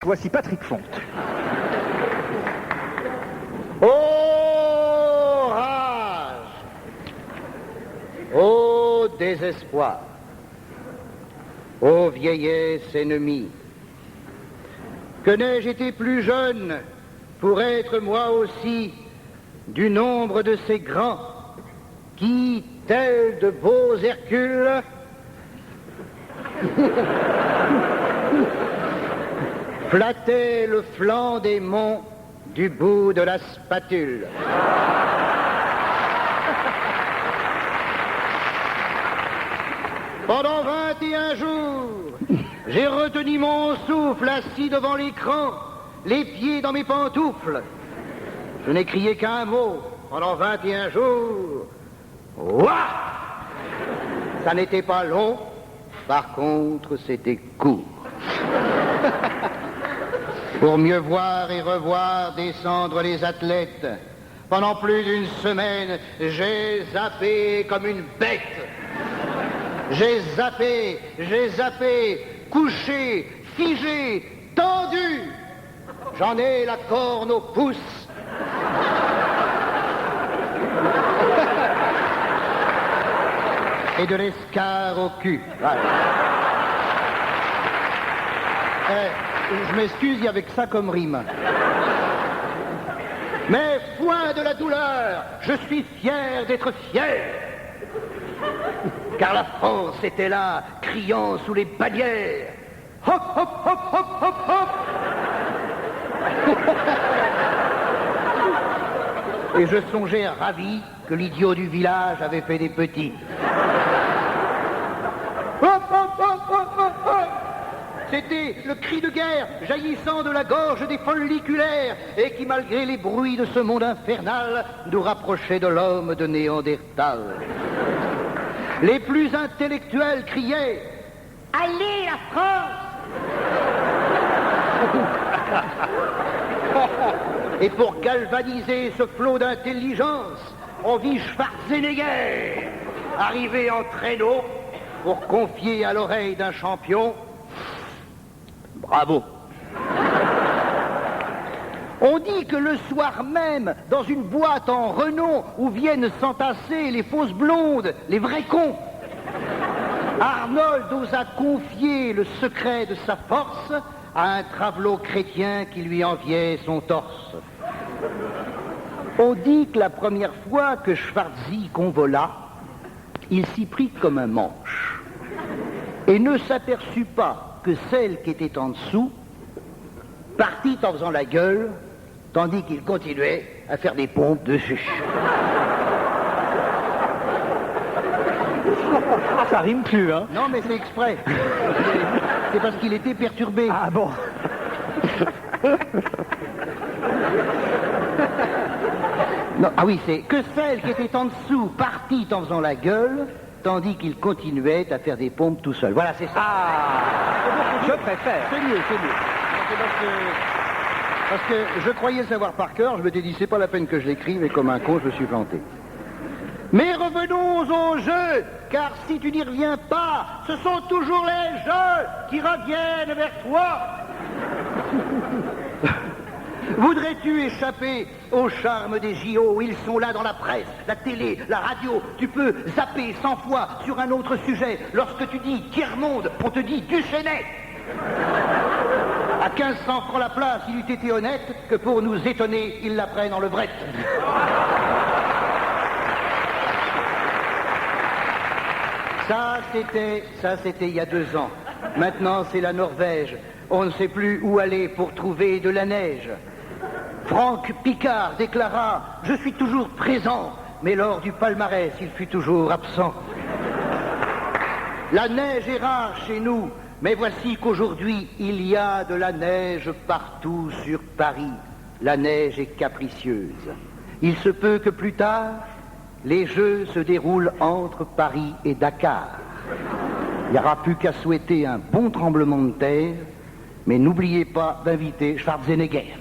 Voici Patrick Fonte. Ô rage, ô désespoir, ô vieillesse ennemie, que n'ai-je été plus jeune pour être moi aussi du nombre de ces grands qui, tels de beaux Hercules, flattaient le flanc des monts du bout de la spatule. Pendant 21 jours, j'ai retenu mon souffle assis devant l'écran, les pieds dans mes pantoufles. Je n'ai crié qu'un mot pendant 21 jours. Ouah! Ça n'était pas long, par contre c'était court. Pour mieux voir et revoir descendre les athlètes, pendant plus d'une semaine, j'ai zappé comme une bête. J'ai zappé, couché, figé, tendu. J'en ai la corne au pouce. Et de l'escar au cul. Voilà. Je m'excuse, il y avait que ça comme rime. Mais foin de la douleur, je suis fier d'être fier. Car la France était là, criant sous les bannières. Hop, hop, hop, hop, hop, hop. Et je songeais ravi que l'idiot du village avait fait des petits. Hop, hop, hop, hop, hop, hop. C'était le cri de guerre jaillissant de la gorge des folliculaires et qui, malgré les bruits de ce monde infernal, nous rapprochait de l'homme de Néandertal. Les plus intellectuels criaient « Allez, la France !» Et pour galvaniser ce flot d'intelligence, on vit Schwarzenegger arriver en traîneau pour confier à l'oreille d'un champion « Bravo !» On dit que le soir même, dans une boîte en Renault où viennent s'entasser les fausses blondes, les vrais cons, Arnold osa confier le secret de sa force à un travelot chrétien qui lui enviait son torse. On dit que la première fois que Schwarzy convola, il s'y prit comme un manche et ne s'aperçut pas que celle qui était en dessous partit en faisant la gueule, tandis qu'il continuait à faire des pompes dessus. Ça rime plus, hein? Non, mais c'est exprès. C'est parce qu'il était perturbé. Ah bon? Non, ah oui, c'est que celle qui était en dessous partit en faisant la gueule, tandis qu'il continuait à faire des pompes tout seul. Voilà, c'est ça. Ah! Je préfère. C'est mieux. C'est parce que je croyais savoir par cœur, je m'étais dit, c'est pas la peine que je l'écrive, et comme un con, je me suis planté. Mais revenons au jeu, car si tu n'y reviens pas, ce sont toujours les jeux qui reviennent vers toi. Voudrais-tu échapper au charme des JO? Ils sont là dans la presse, la télé, la radio. Tu peux zapper 100 fois sur un autre sujet. Lorsque tu dis tiers-monde, on te dit Duchesnay. À 1500 francs la place, il eût été honnête que pour nous étonner, ils la prennent en levrette. Ça, c'était il y a 2 ans. Maintenant, c'est la Norvège. On ne sait plus où aller pour trouver de la neige. Franck Picard déclara « Je suis toujours présent », mais lors du palmarès, il fut toujours absent. La neige est rare chez nous, mais voici qu'aujourd'hui, il y a de la neige partout sur Paris. La neige est capricieuse. Il se peut que plus tard, les Jeux se déroulent entre Paris et Dakar. Il n'y aura plus qu'à souhaiter un bon tremblement de terre, mais n'oubliez pas d'inviter Schwarzenegger.